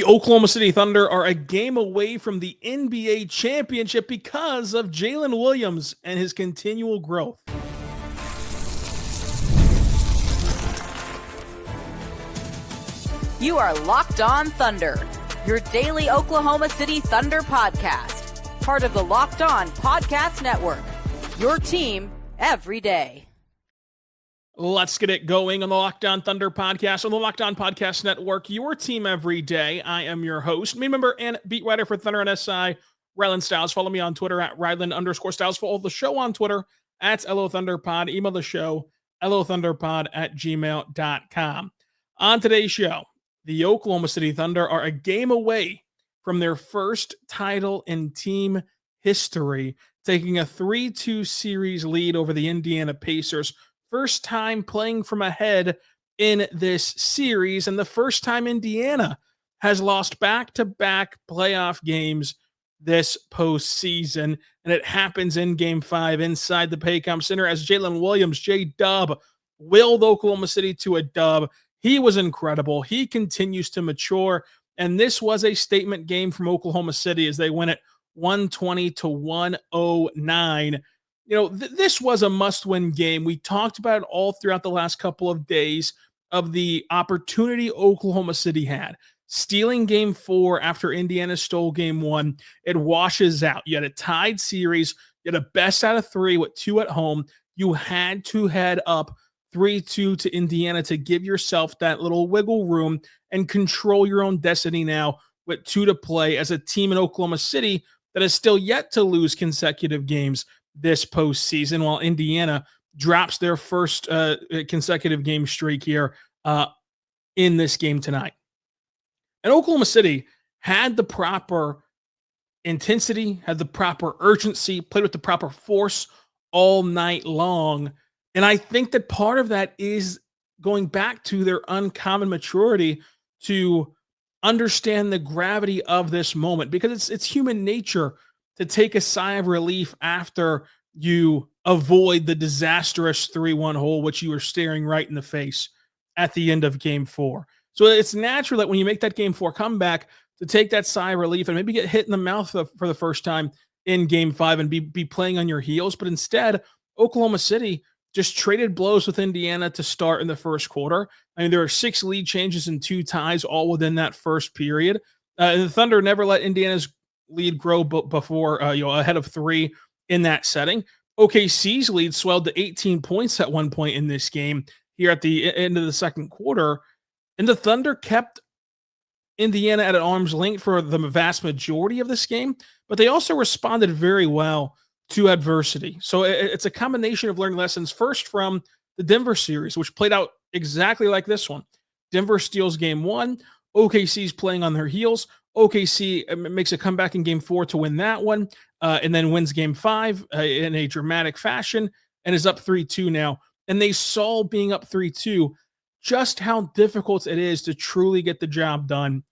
The Oklahoma City Thunder are a game away from the NBA championship because of Jalen Williams and his continual growth. You are Locked On Thunder, your daily Oklahoma City Thunder podcast, part of the Locked On Podcast Network, your team every day. Let's get it going on the Locked On Thunder podcast on the Locked On Podcast Network, your team every day. I am your host, main member and beat writer for Thunder and SI, Rylan Stiles. Follow me on Twitter at Rylan_Stiles. Follow the show on Twitter at LOThunderPod. Email the show, LOThunderPod@gmail.com. On today's show, the Oklahoma City Thunder are a game away from their first title in team history, taking a 3-2 series lead over the Indiana Pacers. First time playing from ahead in this series, and the first time Indiana has lost back-to-back playoff games this postseason, and it happens in Game 5 inside the Paycom Center as Jalen Williams, J-Dub, willed Oklahoma City to a dub. He was incredible. He continues to mature, and this was a statement game from Oklahoma City as they win it 120-109. You know, this was a must-win game. We talked about it all throughout the last couple of days of the opportunity Oklahoma City had. Stealing Game 4 after Indiana stole Game 1, it washes out. You had a tied series. You had a best out of 3 with 2 at home. You had to head up 3-2 to Indiana to give yourself that little wiggle room and control your own destiny now with 2 to play as a team in Oklahoma City that is still yet to lose consecutive games this postseason, while Indiana drops their first consecutive game streak here in this game tonight. And Oklahoma City had the proper intensity, had the proper urgency, played with the proper force all night long. And I think that part of that is going back to their uncommon maturity to understand the gravity of this moment, because it's human nature to take a sigh of relief after you avoid the disastrous 3-1 hole, which you are staring right in the face at the end of Game 4. So it's natural that when you make that Game 4 comeback to take that sigh of relief and maybe get hit in the mouth for the first time in Game 5 and be playing on your heels. But instead, Oklahoma City just traded blows with Indiana to start in the first quarter. I mean, there are 6 lead changes and 2 ties all within that first period. The Thunder never let Indiana's lead grow before ahead of 3 in that setting. OKC's lead swelled to 18 points at one point in this game here at the end of the second quarter, and the Thunder kept Indiana at an arm's length for the vast majority of this game, but they also responded very well to adversity. So it's a combination of learning lessons, first from the Denver series, which played out exactly like this one. Denver steals Game 1, OKC's playing on their heels. OKC makes a comeback in Game 4 to win that one, and then wins Game 5 in a dramatic fashion and is up 3-2 now. And they saw being up 3-2 just how difficult it is to truly get the job done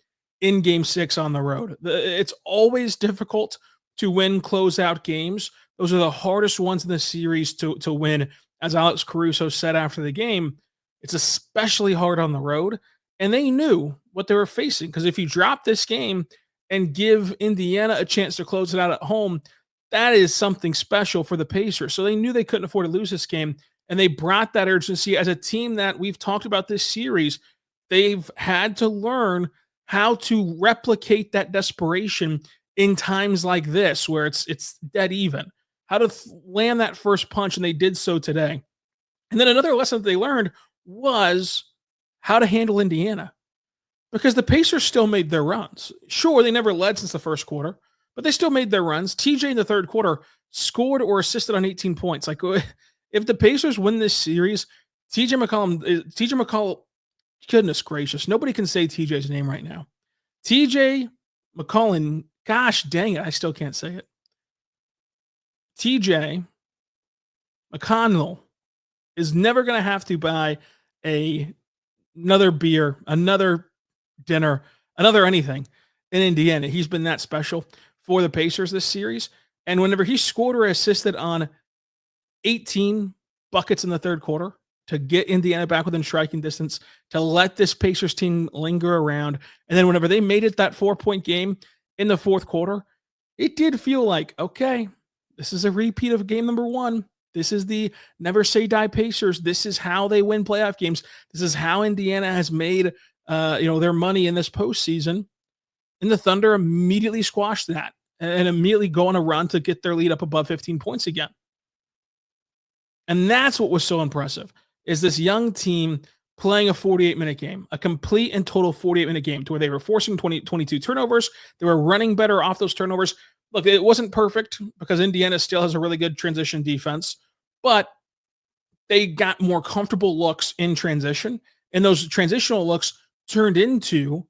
in Game 6 on the road. It's always difficult to win closeout games. Those are the hardest ones in the series to win, as Alex Caruso said after the game. It's especially hard on the road. And they knew what they were facing, because if you drop this game and give Indiana a chance to close it out at home, that is something special for the Pacers. So they knew they couldn't afford to lose this game, and they brought that urgency as a team that we've talked about this series. They've had to learn how to replicate that desperation in times like this where it's dead even, how to land that first punch, and they did so today. And then another lesson that they learned was how to handle Indiana, because the Pacers still made their runs. Sure, they never led since the first quarter, but they still made their runs. TJ in the third quarter scored or assisted on 18 points. Like, if the Pacers win this series, TJ McCollum, goodness gracious, nobody can say TJ's name right now. TJ McCollum, gosh dang it, I still can't say it. TJ McConnell is never going to have to buy another beer, another dinner, another anything in Indiana. He's been that special for the Pacers this series. And whenever he scored or assisted on 18 buckets in the third quarter, to get Indiana back within striking distance, to let this Pacers team linger around. And then whenever they made it that 4-point game in the fourth quarter, it did feel like, okay, this is a repeat of game number 1. This is the never say die Pacers. This is how they win playoff games. This is how Indiana has made their money in this postseason. And the Thunder immediately squashed that and immediately go on a run to get their lead up above 15 points again. And that's what was so impressive, is this young team playing a 48-minute game, a complete and total 48-minute game, to where they were forcing 22 turnovers. They were running better off those turnovers. Look, it wasn't perfect because Indiana still has a really good transition defense, but they got more comfortable looks in transition, and those transitional looks turned into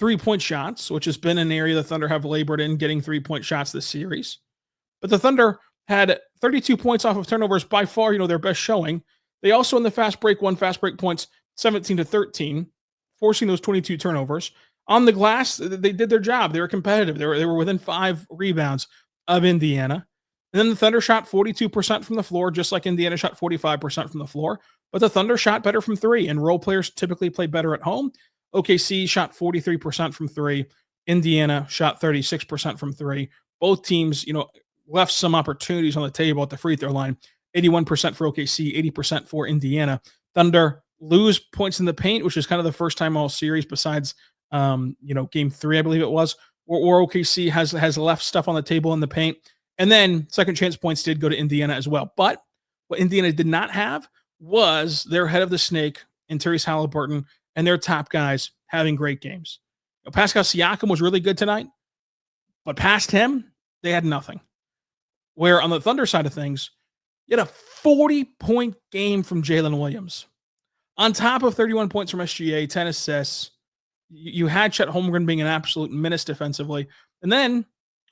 3-point shots, which has been an area the Thunder have labored in, getting 3-point shots this series. But the Thunder had 32 points off of turnovers, by far, their best showing. They also in the fast break won fast break points 17-13, forcing those 22 turnovers. On the glass, they did their job. They were competitive. They were within 5 rebounds of Indiana. And then the Thunder shot 42% from the floor, just like Indiana shot 45% from the floor. But the Thunder shot better from 3, and role players typically play better at home. OKC shot 43% from 3. Indiana shot 36% from 3. Both teams, left some opportunities on the table at the free throw line. 81% for OKC, 80% for Indiana. Thunder lose points in the paint, which is kind of the first time all series besides, game 3, I believe it was, or OKC has left stuff on the table in the paint. And then second chance points did go to Indiana as well. But what Indiana did not have was their head of the snake in Tyrese Halliburton and their top guys having great games. Pascal Siakam was really good tonight, but past him, they had nothing. Where on the Thunder side of things, you had a 40-point game from Jalen Williams. On top of 31 points from SGA, 10 assists. You had Chet Holmgren being an absolute menace defensively. And then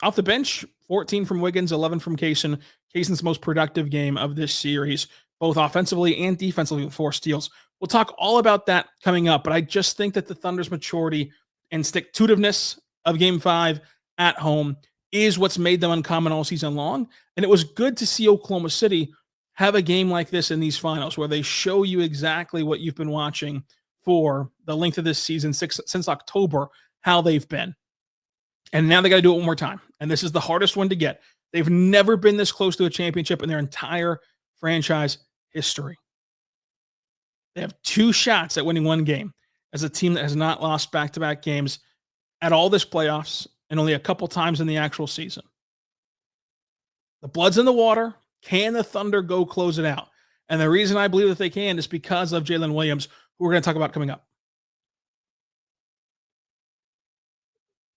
off the bench, 14 from Wiggins, 11 from Kaysen. Kaysen's most productive game of this series, both offensively and defensively with 4 steals. We'll talk all about that coming up, but I just think that the Thunder's maturity and stick-to-itiveness of Game 5 at home is what's made them uncommon all season long. And it was good to see Oklahoma City have a game like this in these finals, where they show you exactly what you've been watching for the length of this season, since October, how they've been. And now they got to do it one more time. And this is the hardest one to get. They've never been this close to a championship in their entire franchise history. They have 2 shots at winning 1 game as a team that has not lost back-to-back games at all this playoffs and only a couple times in the actual season. The blood's in the water. Can the Thunder go close it out? And the reason I believe that they can is because of Jalen Williams, who we're going to talk about coming up.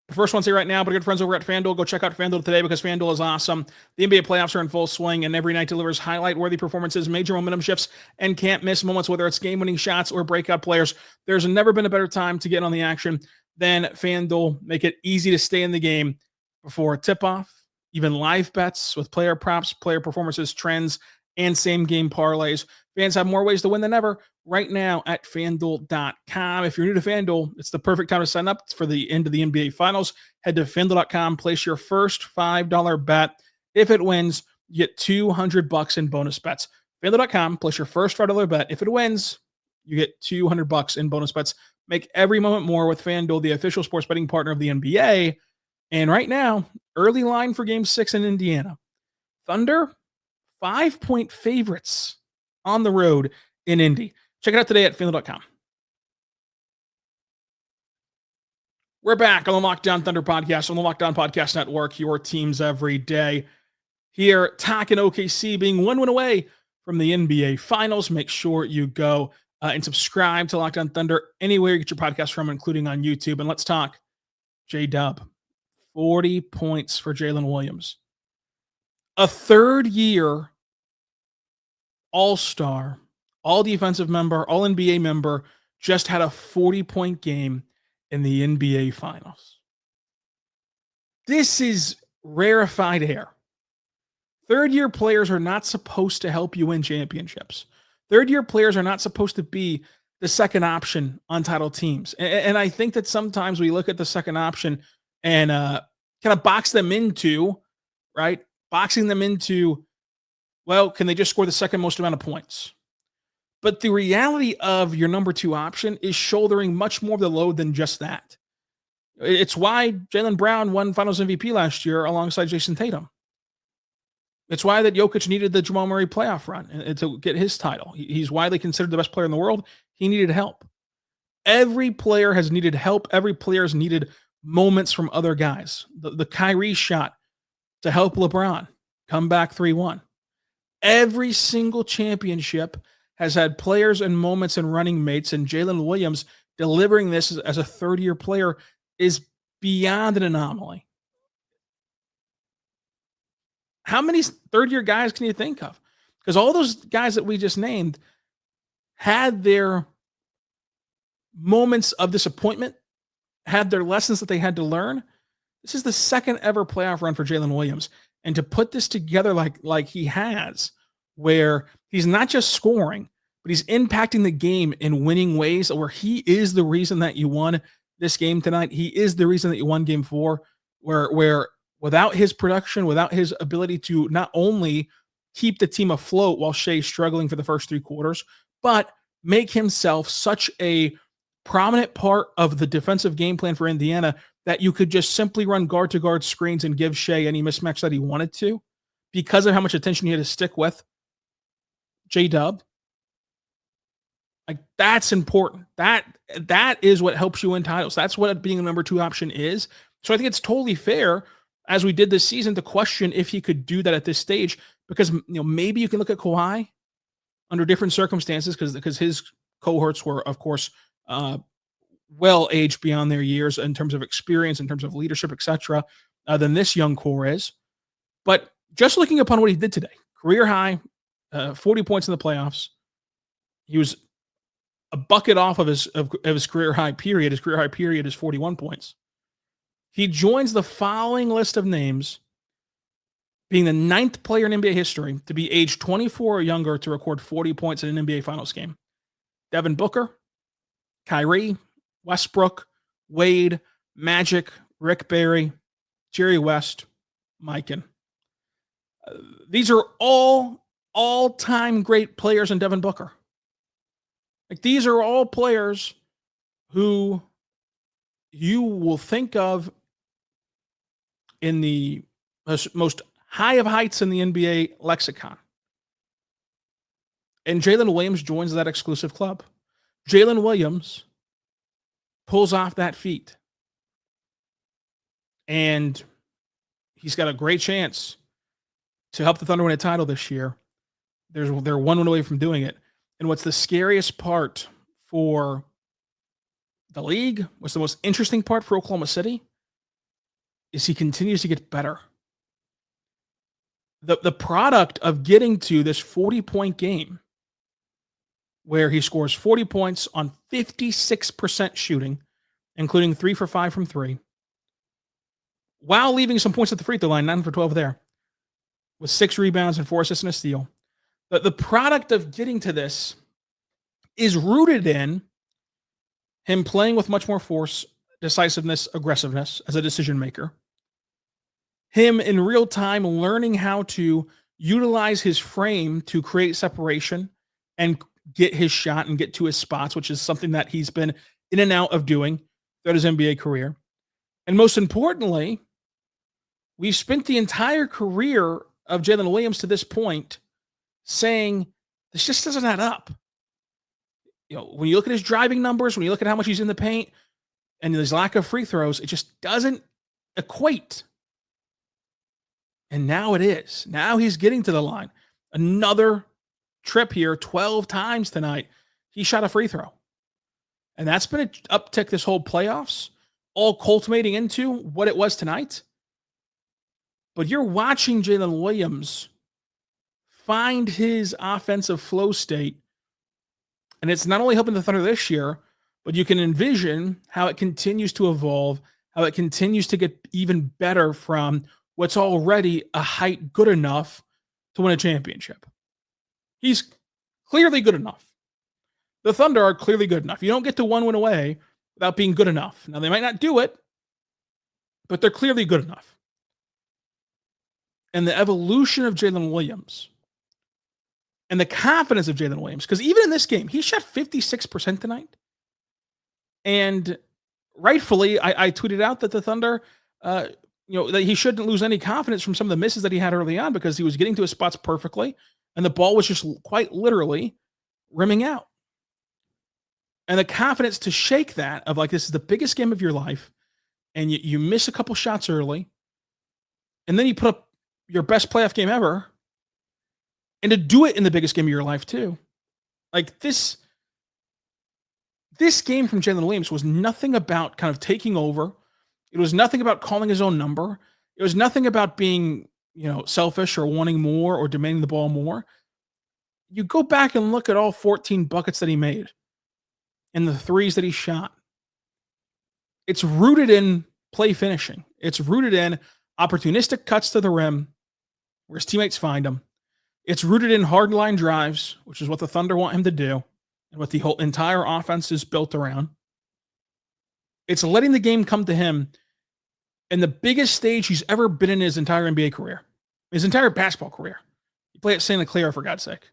The first one's here right now, but good friends over at FanDuel. Go check out FanDuel today because FanDuel is awesome. The NBA playoffs are in full swing, and every night delivers highlight-worthy performances, major momentum shifts, and can't-miss moments, whether it's game-winning shots or breakout players. There's never been a better time to get on the action than FanDuel. Make it easy to stay in the game before tip-off, even live bets with player props, player performances, trends, and same-game parlays. Fans have more ways to win than ever right now at FanDuel.com. If you're new to FanDuel, it's the perfect time to sign up for the end of the NBA Finals. Head to FanDuel.com, place your first $5 bet. If it wins, you get $200 in bonus bets. FanDuel.com, place your first $5 bet. If it wins, you get $200 in bonus bets. Make every moment more with FanDuel, the official sports betting partner of the NBA. And right now, early line for Game 6 in Indiana. Thunder, 5-point favorites on the road in Indy. Check it out today at FanDuel.com. We're back on the Locked On Thunder podcast, on the Locked On Podcast Network, your teams every day. Here, talking OKC being 1 win away from the NBA Finals. Make sure you go and subscribe to Locked On Thunder anywhere you get your podcast from, including on YouTube. And let's talk J-Dub. 40 points for Jalen Williams. A third-year all-star, all-defensive member, all-NBA member, just had a 40-point game in the NBA Finals. This is rarefied air. Third-year players are not supposed to help you win championships. Third-year players are not supposed to be the second option on title teams. And I think that sometimes we look at the second option and kind of box them into, right? Boxing them into, well, can they just score the second most amount of points? But the reality of your number two option is shouldering much more of the load than just that. It's why Jaylen Brown won Finals MVP last year alongside Jason Tatum. It's why that Jokic needed the Jamal Murray playoff run and to get his title. He's widely considered the best player in the world. He needed help. Every player has needed help. Every player has needed moments from other guys. The Kyrie shot to help LeBron come back 3-1. Every single championship has had players and moments and running mates, and Jalen Williams delivering this as a third-year player is beyond an anomaly. How many third-year guys can you think of? Because all those guys that we just named had their moments of disappointment, had their lessons that they had to learn. This is the second ever playoff run for Jalen Williams. And to put this together like he has, where he's not just scoring, but he's impacting the game in winning ways, where he is the reason that you won this game tonight. He is the reason that you won game 4, where without his production, without his ability to not only keep the team afloat while Shai's struggling for the first 3 quarters, but make himself such a prominent part of the defensive game plan for Indiana that you could just simply run guard-to-guard screens and give Shai any mismatch that he wanted to because of how much attention he had to stick with J-Dub. Like, that's important. That is what helps you win titles. That's what being a number 2 option is. So I think it's totally fair, as we did this season, to question if he could do that at this stage, because maybe you can look at Kawhi under different circumstances because his cohorts were, of course, well aged beyond their years in terms of experience, in terms of leadership, etc., than this young core is. But just looking upon what he did today, career high, 40 points in the playoffs. He was a bucket off of his career high period. His career high period is 41 points. He joins the following list of names, being the 9th player in NBA history to be age 24 or younger to record 40 points in an NBA Finals game. Devin Booker, Kyrie, Westbrook, Wade, Magic, Rick Barry, Jerry West, Mikan. These are all-time great players in Devin Booker. Like, these are all players who you will think of in the most high of heights in the NBA lexicon. And Jalen Williams joins that exclusive club. Jalen Williams pulls off that feat. And he's got a great chance to help the Thunder win a title this year. They're 1 win away from doing it. And what's the scariest part for the league, what's the most interesting part for Oklahoma City, is he continues to get better. The product of getting to this 40-point game where he scores 40 points on 56% shooting, including 3 for 5 from 3, while leaving some points at the free throw line, 9 for 12 there, with 6 rebounds and 4 assists and a steal. But the product of getting to this is rooted in him playing with much more force, decisiveness, aggressiveness as a decision maker. Him in real time learning how to utilize his frame to create separation and get his shot and get to his spots, which is something that he's been in and out of doing throughout his NBA career. And most importantly, we've spent the entire career of Jalen Williams to this point saying this just doesn't add up. When you look at his driving numbers, when you look at how much he's in the paint and his lack of free throws, it just doesn't equate. And now it is. Now he's getting to the line. Another trip here, 12 times tonight, he shot a free throw. And that's been an uptick this whole playoffs, all culminating into what it was tonight. But you're watching Jalen Williams find his offensive flow state. And it's not only helping the Thunder this year, but you can envision how it continues to evolve, how it continues to get even better from what's already a height good enough to win a championship. He's clearly good enough. The Thunder are clearly good enough. You don't get to 1 win away without being good enough. Now, they might not do it, but they're clearly good enough. And the evolution of Jalen Williams and the confidence of Jalen Williams. Because even in this game, he shot 56% tonight. And rightfully, I tweeted out that the Thunder, that he shouldn't lose any confidence from some of the misses that he had early on because he was getting to his spots perfectly, and the ball was just quite literally rimming out. And the confidence to shake that of like, this is the biggest game of your life, and you miss a couple shots early, and then you put up your best playoff game ever, and to do it in the biggest game of your life too. Like this game from Jalen Williams was nothing about kind of taking over. It was nothing about calling his own number. It was nothing about being, selfish or wanting more or demanding the ball more. You go back and look at all 14 buckets that he made and the threes that he shot. It's rooted in play finishing. It's rooted in opportunistic cuts to the rim where his teammates find him. It's rooted in hard line drives, which is what the Thunder want him to do and what the whole entire offense is built around. It's letting the game come to him in the biggest stage he's ever been in his entire NBA career, his entire basketball career. He played at Santa Clara, for God's sake.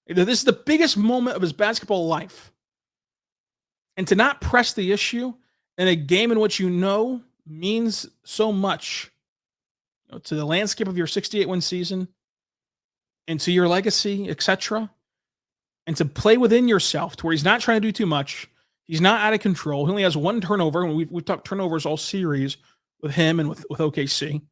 This is the biggest moment of his basketball life. And to not press the issue in a game in which means so much to the landscape of your 68-win season and to your legacy, etc., and to play within yourself to where he's not trying to do too much. He's not out of control. He only has one turnover, and we've talked turnovers all series with him and with OKC.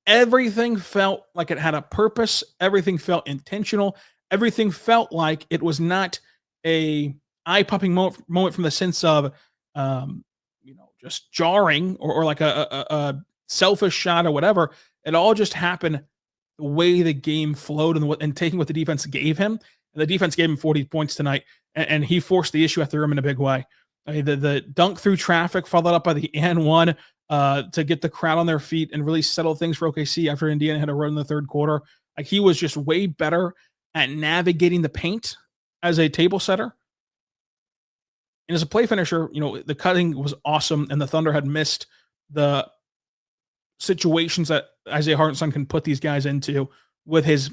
Everything felt like it had a purpose. Everything felt intentional. Everything felt like it was not a eye-popping moment from the sense of, just jarring or like a selfish shot or whatever. It all just happened the way the game flowed and taking what the defense gave him. And the defense gave him 40 points tonight, and he forced the issue at the rim in a big way. I mean, the dunk through traffic, followed up by the and one to get the crowd on their feet and really settle things for OKC after Indiana had a run in the third quarter. Like, he was just way better at navigating the paint as a table setter. And as a play finisher, the cutting was awesome, and the Thunder had missed the situations that Isaiah Hartenstein can put these guys into with his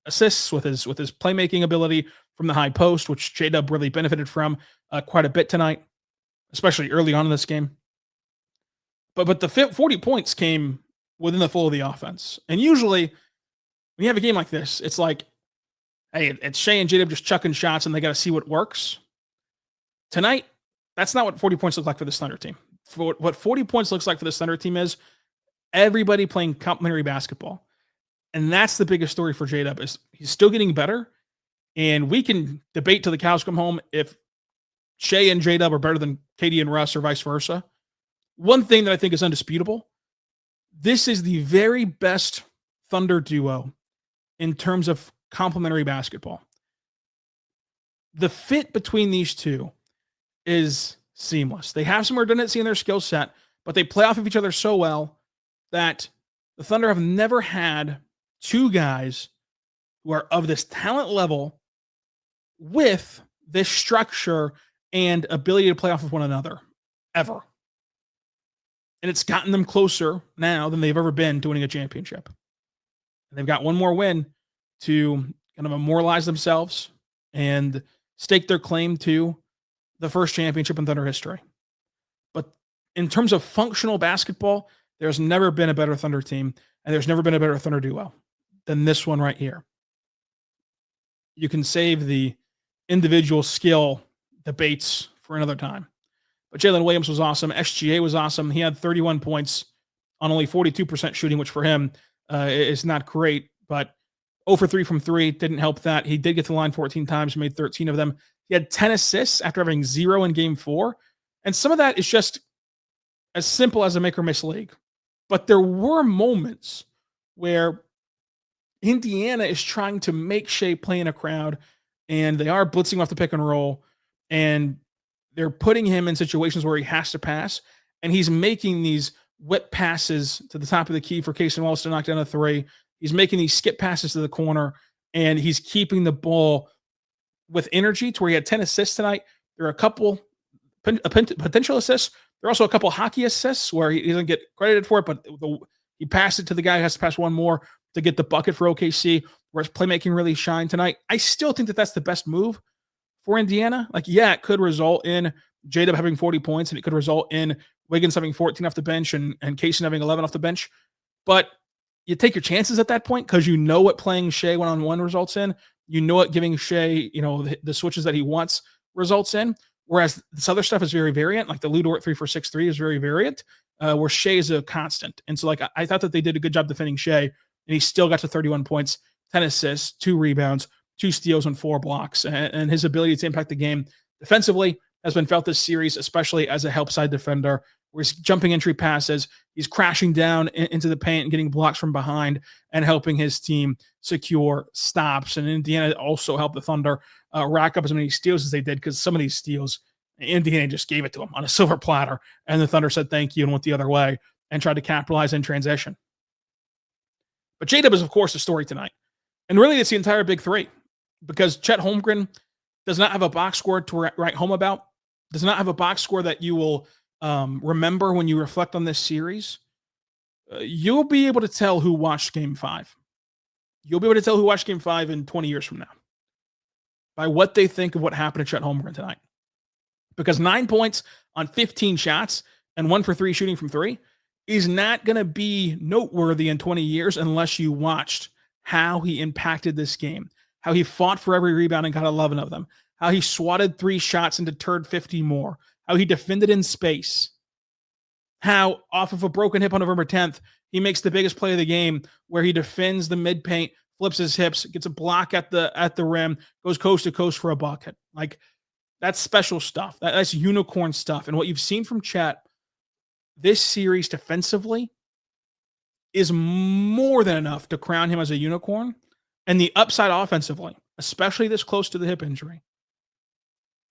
assists, with his playmaking ability from the high post, which J-Dub really benefited from quite a bit tonight, especially early on in this game. But the 40 points came within the flow of the offense. And usually when you have a game like this, it's like, hey, it's Shai and J-Dub just chucking shots and they got to see what works. Tonight, that's not what 40 points look like for this Thunder team. For what 40 points looks like for this Thunder team is everybody playing complementary basketball. And that's the biggest story for J-Dub, is he's still getting better. And we can debate till the cows come home if Shai and J-Dub are better than KD and Russ or vice versa. One thing that I think is undisputable, this is the very best Thunder duo in terms of complementary basketball. The fit between these two is seamless. They have some redundancy in their skill set, but they play off of each other so well that the Thunder have never had two guys who are of this talent level with this structure and ability to play off of one another ever. And it's gotten them closer now than they've ever been to winning a championship. And they've got one more win to kind of immortalize themselves and stake their claim to the first championship in Thunder history. But in terms of functional basketball, there's never been a better Thunder team, and there's never been a better Thunder duo than this one right here. You can save the individual skill debates for another time. But Jalen Williams was awesome. SGA was awesome. He had 31 points on only 42% shooting, which for him is not great, but 0 for 3 from 3 didn't help that. He did get to the line 14 times, made 13 of them. He had 10 assists after having 0 in game 4. And some of that is just as simple as a make or miss league. But there were moments where Indiana is trying to make Shai play in a crowd, and they are blitzing off the pick and roll, and they're putting him in situations where he has to pass, and he's making these whip passes to the top of the key for Casey Wallace to knock down a 3. He's making these skip passes to the corner, and he's keeping the ball with energy to where he had 10 assists tonight. There are a couple potential assists. There are also a couple hockey assists where he doesn't get credited for it, but he passed it to the guy who has to pass one more to get the bucket for OKC. where his playmaking really shined tonight. I still think that that's the best move for Indiana. Like, yeah, it could result in J-Dub having 40 points, and it could result in Wiggins having 14 off the bench and Kaysen having 11 off the bench. But you take your chances at that point because you know what playing Shai one-on-one results in. You know what giving Shai, the switches that he wants results in. Whereas this other stuff is very variant, like the Lou Dort 3-for-6-3 is very variant, where Shai is a constant. And so, like, I thought that they did a good job defending Shai, and he still got to 31 points, 10 assists, 2 rebounds, 2 steals, and 4 blocks. And his ability to impact the game defensively has been felt this series, especially as a help side defender, where he's jumping entry passes, he's crashing down into the paint and getting blocks from behind and helping his team secure stops. And Indiana also helped the Thunder rack up as many steals as they did, because some of these steals, Indiana just gave it to him on a silver platter, and the Thunder said thank you and went the other way and tried to capitalize in transition. But J-Dub is, of course, the story tonight. And really, it's the entire big three, because Chet Holmgren does not have a box score to write home about, does not have a box score that you will remember when you reflect on this series. You'll be able to tell who watched Game 5. You'll be able to tell who watched Game 5 in 20 years from now by what they think of what happened to Chet Holmgren tonight. Because 9 points on 15 shots and 1 for 3 shooting from 3 is not going to be noteworthy in 20 years unless you watched how he impacted this game, how he fought for every rebound and got 11 of them, how he swatted 3 shots and deterred 50 more, how he defended in space, how off of a broken hip on November 10th, he makes the biggest play of the game where he defends the mid paint, flips his hips, gets a block at the rim, goes coast to coast for a bucket. Like, that's special stuff. That's unicorn stuff. And what you've seen from Chet this series defensively is more than enough to crown him as a unicorn. And the upside offensively, especially this close to the hip injury,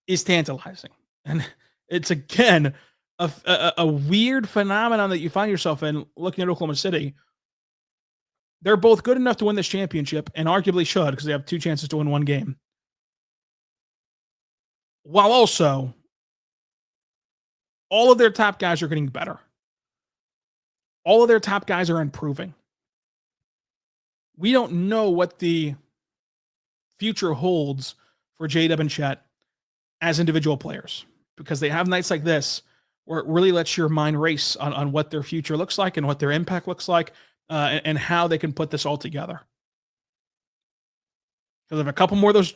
is tantalizing. And it's, again, a weird phenomenon that you find yourself in looking at Oklahoma City. They're both good enough to win this championship, and arguably should, because they have 2 chances to win 1 game, while also all of their top guys are getting better. All of their top guys are improving. We don't know what the future holds for J-Dub and Chet as individual players, because they have nights like this where it really lets your mind race on what their future looks like and what their impact looks like, and how they can put this all together. Because if a couple more of those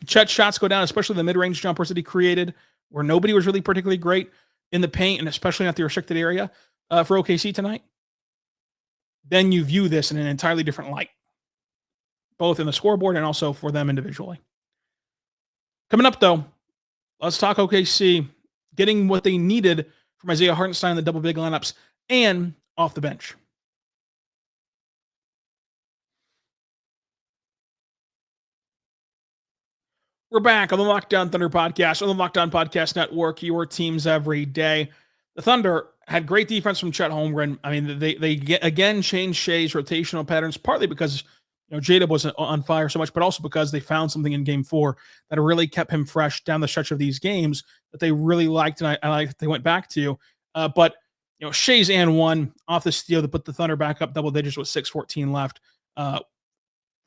Chet shots go down, especially the mid-range jumpers that he created, where nobody was really particularly great in the paint, and especially not the restricted area for OKC tonight, then you view this in an entirely different light, both in the scoreboard and also for them individually. Coming up, though, let's talk OKC getting what they needed from Isaiah Hartenstein in the double big lineups and off the bench. We're back on the Locked On Thunder podcast, on the Locked On Podcast Network, your teams every day. The Thunder had great defense from Chet Holmgren. I mean, they again changed Shai's rotational patterns, partly because J-Dub wasn't on fire so much, but also because they found something in Game 4 that really kept him fresh down the stretch of these games that they really liked, and I like that they went back to. But Shai's and 1 off the steal that put the Thunder back up double digits with 6:14 left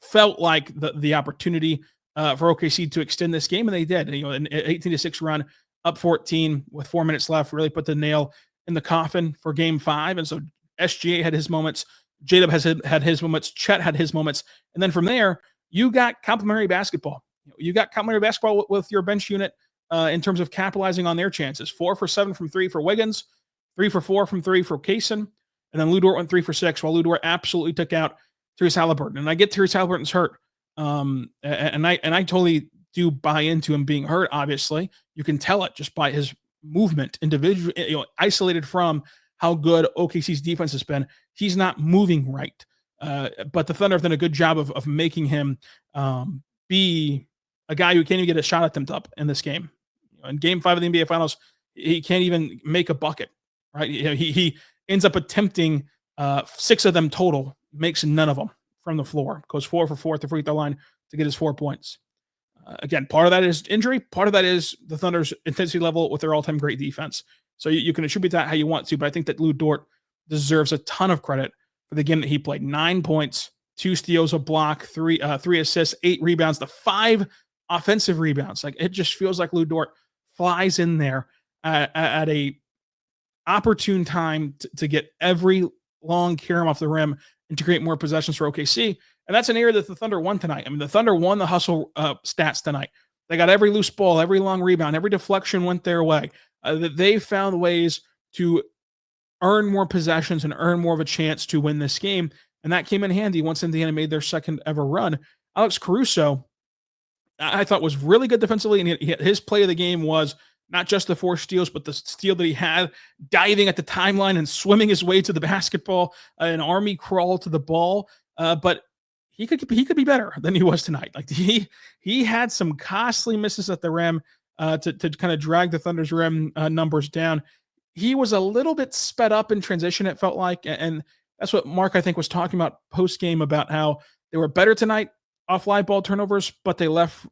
felt like the opportunity for OKC to extend this game, and they did. An 18-6 run, up 14 with 4 minutes left, really put the nail in the coffin for Game 5. And so SGA had his moments, J-Dub had his moments, Chet had his moments, and then from there, you got complementary basketball. You got complementary basketball with your bench unit in terms of capitalizing on their chances. 4 for 7 from 3 for Wiggins, 3 for 4 from 3 for Kaysen, and then Lou Dort went 3 for 6, while Lou Dort absolutely took out Therese Halliburton. And I get Therese Halliburton's hurt. And I totally do buy into him being hurt. Obviously, you can tell it just by his movement, individual, isolated from how good OKC's defense has been. He's not moving right. But the Thunder have done a good job of making him be a guy who can't even get a shot attempt up in this game. In Game 5 of the NBA Finals, he can't even make a bucket. Right? He ends up attempting 6 of them total, makes none of them from the floor, goes 4 for 4 at the free throw line to get his 4 points. Again, part of that is injury. Part of that is the Thunder's intensity level with their all-time great defense. So you can attribute that how you want to, but I think that Lou Dort deserves a ton of credit for the game that he played. 9 points, 2 steals, a block, three assists, 8 rebounds, the 5 offensive rebounds. Like, it just feels like Lou Dort flies in there at a opportune time to get every long carom off the rim and to create more possessions for OKC. And that's an area that the Thunder won tonight. I mean, the Thunder won the hustle stats tonight. They got every loose ball, every long rebound, every deflection went their way. They found ways to earn more possessions and earn more of a chance to win this game. And that came in handy once Indiana made their second ever run. Alex Caruso, I thought, was really good defensively. And his play of the game was not just the 4 steals, but the steal that he had, diving at the timeline and swimming his way to the basketball, an army crawl to the ball. But he could be better than he was tonight. Like, he had some costly misses at the rim to kind of drag the Thunder's rim numbers down. He was a little bit sped up in transition, it felt like, and that's what Mark, I think, was talking about post game, about how they were better tonight off live ball turnovers, but they left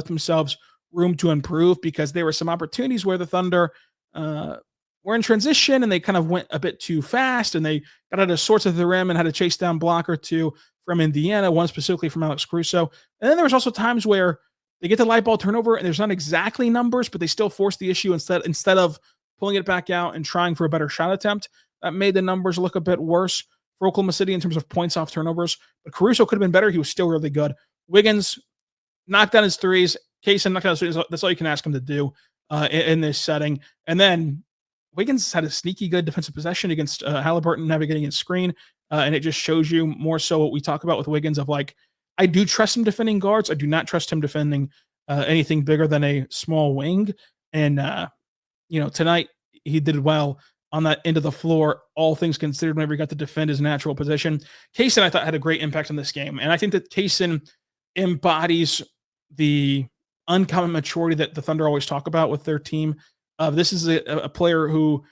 themselves room to improve because there were some opportunities where the Thunder were in transition and they kind of went a bit too fast and they got out of sorts of the rim and had to chase down block or two from Indiana, one specifically from Alex Caruso. And then there was also times where they get the live ball turnover and there's not exactly numbers, but they still force the issue instead of pulling it back out and trying for a better shot attempt. That made the numbers look a bit worse for Oklahoma City in terms of points off turnovers. But Caruso could have been better. He was still really good. Wiggins knocked down his threes. Kaysen knocked down his threes. That's all you can ask him to do in this setting. And then Wiggins had a sneaky good defensive possession against Halliburton navigating his screen. And it just shows you more so what we talk about with Wiggins of, like, I do trust him defending guards. I do not trust him defending anything bigger than a small wing. And, tonight he did well on that end of the floor, all things considered, whenever he got to defend his natural position. Kaysen, I thought, had a great impact on this game. And I think that Kaysen embodies the uncommon maturity that the Thunder always talk about with their team. This is a player who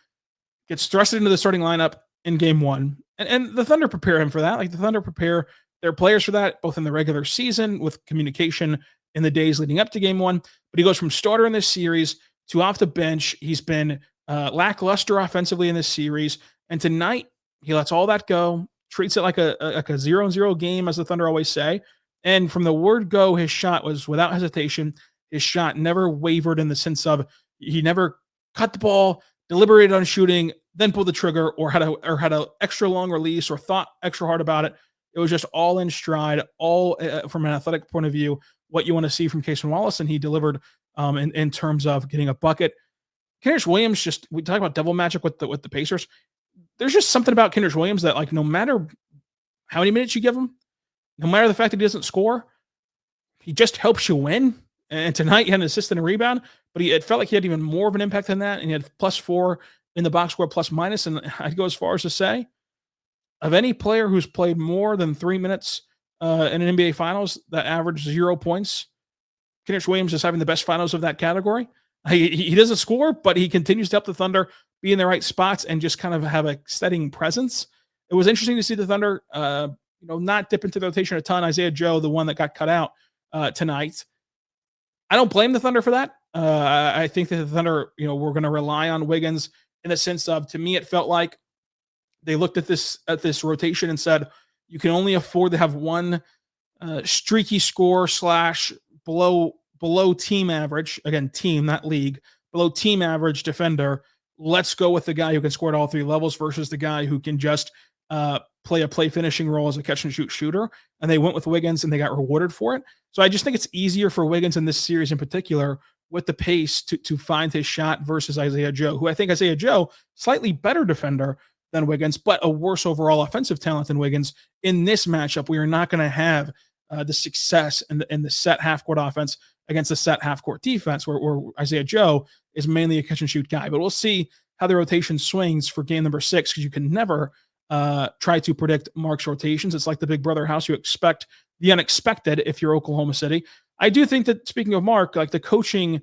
gets thrusted into the starting lineup in game 1. And the Thunder prepare him for that. Like, the Thunder prepare their players for that, both in the regular season with communication in the days leading up to game 1. But he goes from starter in this series to off the bench. He's been lackluster offensively in this series. And tonight, he lets all that go, treats it like a 0-0 game, as the Thunder always say. And from the word go, his shot was without hesitation. His shot never wavered in the sense of he never cut the ball, deliberated on shooting, then pulled the trigger, or had a extra long release, or thought extra hard about it. It was just all in stride, all from an athletic point of view, what you want to see from Cason Wallace, and he delivered in terms of getting a bucket. Kenrich Williams, we talk about devil magic with the Pacers. There's just something about Kenrich Williams that, like, no matter how many minutes you give him, no matter the fact that he doesn't score, he just helps you win. And tonight he had an assist and a rebound, but it felt like he had even more of an impact than that. And he had +4 in the box score, plus minus. And I'd go as far as to say, of any player who's played more than 3 minutes in an NBA Finals that averaged 0 points, Kenrich Williams is having the best finals of that category. He doesn't score, but he continues to help the Thunder be in the right spots and just kind of have a steadying presence. It was interesting to see the Thunder, not dip into the rotation a ton. Isaiah Joe, the one that got cut out tonight. I don't blame the Thunder for that. I think that the Thunder, we're going to rely on Wiggins in the sense of, to me, it felt like they looked at this rotation and said, you can only afford to have one streaky score / below team average, again, team, not league, below team average defender. Let's go with the guy who can score at all 3 levels versus the guy who can just play a play finishing role as a catch and shoot shooter. And they went with Wiggins and they got rewarded for it. So I just think it's easier for Wiggins in this series in particular with the pace to find his shot versus Isaiah Joe, who I think Isaiah Joe, slightly better defender than Wiggins, but a worse overall offensive talent than Wiggins. In this matchup, we are not going to have the success in the set half-court offense against the set half-court defense where Isaiah Joe is mainly a catch-and-shoot guy. But we'll see how the rotation swings for game number 6, because you can never try to predict Mark's rotations. It's like the Big Brother house. You expect the unexpected if you're Oklahoma City. I do think that, speaking of Mark, like, the coaching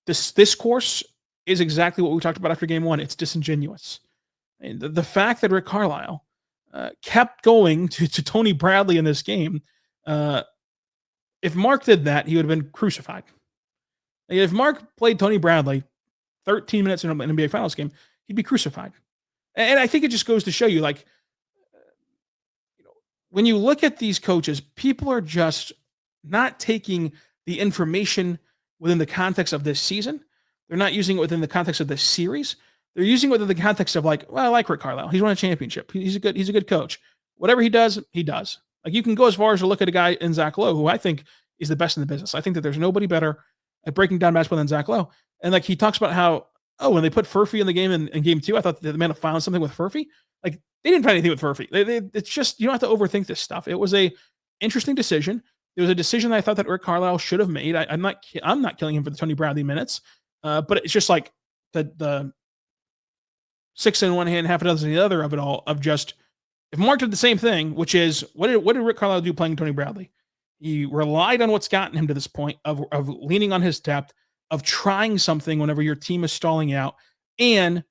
this course is exactly what we talked about after game 1. It's disingenuous. And the fact that Rick Carlisle kept going to Tony Bradley in this game, if Mark did that, he would have been crucified. If Mark played Tony Bradley 13 minutes in an NBA Finals game, he'd be crucified. And I think it just goes to show you, like, when you look at these coaches, people are just not taking the information within the context of this season. They're not using it within the context of this series. They're using it within the context of like, well, I like Rick Carlisle. He's won a championship. He's a good coach. Whatever he does, he does. Like you can go as far as to look at a guy in Zach Lowe, who I think is the best in the business. I think that there's nobody better at breaking down basketball than Zach Lowe. And like he talks about how, oh, when they put Furphy in the game in game 2, I thought the man found something with Furphy. Like they didn't find anything with Furphy. It's just, you don't have to overthink this stuff. It was a interesting decision. It was a decision that I thought that Rick Carlisle should have made. I'm not killing him for the Tony Bradley minutes, but it's just like the 6 in one hand, half a dozen in the other of it all. Of just if Mark did the same thing, which is what did Rick Carlisle do playing Tony Bradley? He relied on what's gotten him to this point of leaning on his depth, of trying something whenever your team is stalling out, and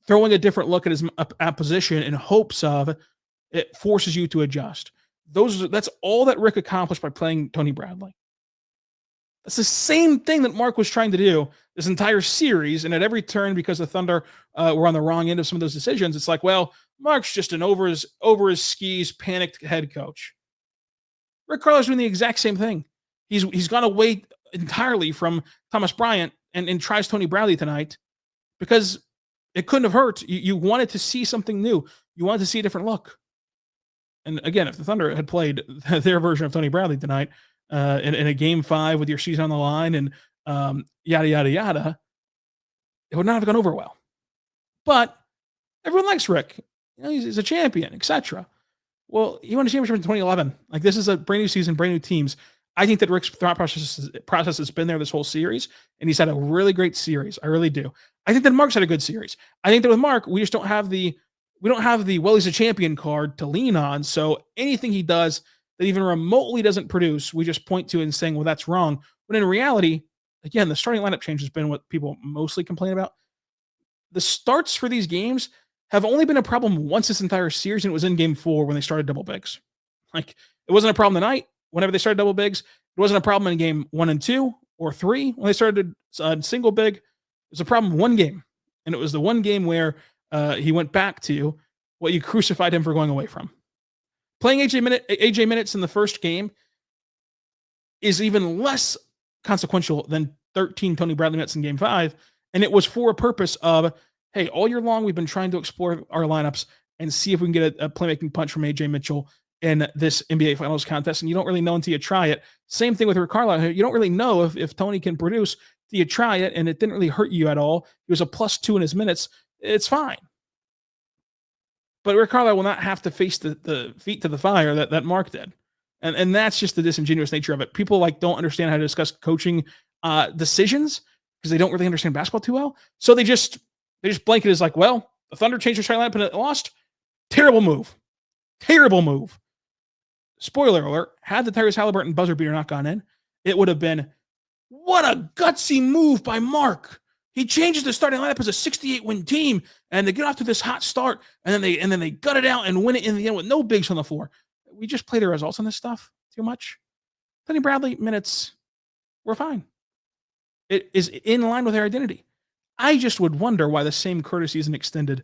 throwing a different look at his position in hopes of it forces you to adjust. That's all that Rick accomplished by playing Tony Bradley. That's the same thing that Mark was trying to do this entire series, and at every turn, because the Thunder were on the wrong end of some of those decisions, it's like, well, Mark's just an over his skis, panicked head coach. Rick Carlisle's doing the exact same thing. He's gone away entirely from Thomas Bryant and tries Tony Bradley tonight because it couldn't have hurt. You wanted to see something new. You wanted to see a different look. And again, if the Thunder had played their version of Tony Bradley tonight in a game 5 with your season on the line and yada, yada, yada, it would not have gone over well. But everyone likes Rick. You know, he's a champion, etc. Well, he won a championship in 2011. Like, this is a brand new season, brand new teams. I think that Rick's thought process has been there this whole series, and he's had a really great series. I really do. I think that Mark's had a good series. I think that with Mark, we just don't have the well, he's a champion card to lean on. So anything he does that even remotely doesn't produce, we just point to and saying, well, that's wrong. But in reality, again, the starting lineup change has been what people mostly complain about. The starts for these games have only been a problem once this entire series, and it was in game 4 when they started double bigs. Like, it wasn't a problem tonight whenever they started double bigs. It wasn't a problem in game 1 and 2 or 3 when they started single big. It was a problem one game, and it was the one game where he went back to what you crucified him for going away from. Playing AJ minutes in the first game is even less consequential than 13 Tony Bradley minutes in game 5, and it was for a purpose of, hey, all year long we've been trying to explore our lineups and see if we can get a playmaking punch from AJ Mitchell in this NBA Finals contest, and you don't really know until you try it. Same thing with Rick Carlisle. You don't really know if Tony can produce till you try it, and it didn't really hurt you at all. He was a +2 in his minutes. It's fine. But Rick Carlisle will not have to face the feet to the fire that Mark did. And that's just the disingenuous nature of it. People don't understand how to discuss coaching decisions because they don't really understand basketball too well. So they just blanket as like, well, the Thunder changed their starting lineup and it lost. Terrible move. Terrible move. Spoiler alert, had the Tyrese Halliburton buzzer beater not gone in, it would have been, what a gutsy move by Mark. He changes the starting lineup as a 68-win team, and they get off to this hot start, and then they gut it out and win it in the end with no bigs on the floor. We just play the results on this stuff too much. Tony Bradley minutes were fine. It is in line with their identity. I just would wonder why the same courtesy isn't extended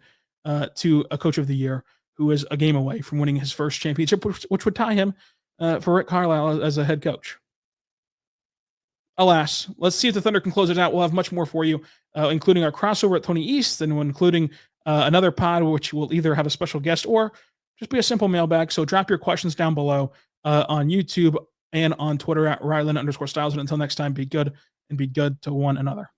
to a coach of the year who is a game away from winning his first championship, which would tie him for Rick Carlisle as a head coach. Alas, let's see if the Thunder can close it out. We'll have much more for you, including our crossover at Tony East, and including another pod, which will either have a special guest or just be a simple mailbag. So drop your questions down below on YouTube and on Twitter at Rylan_Stiles. And until next time, be good and be good to one another.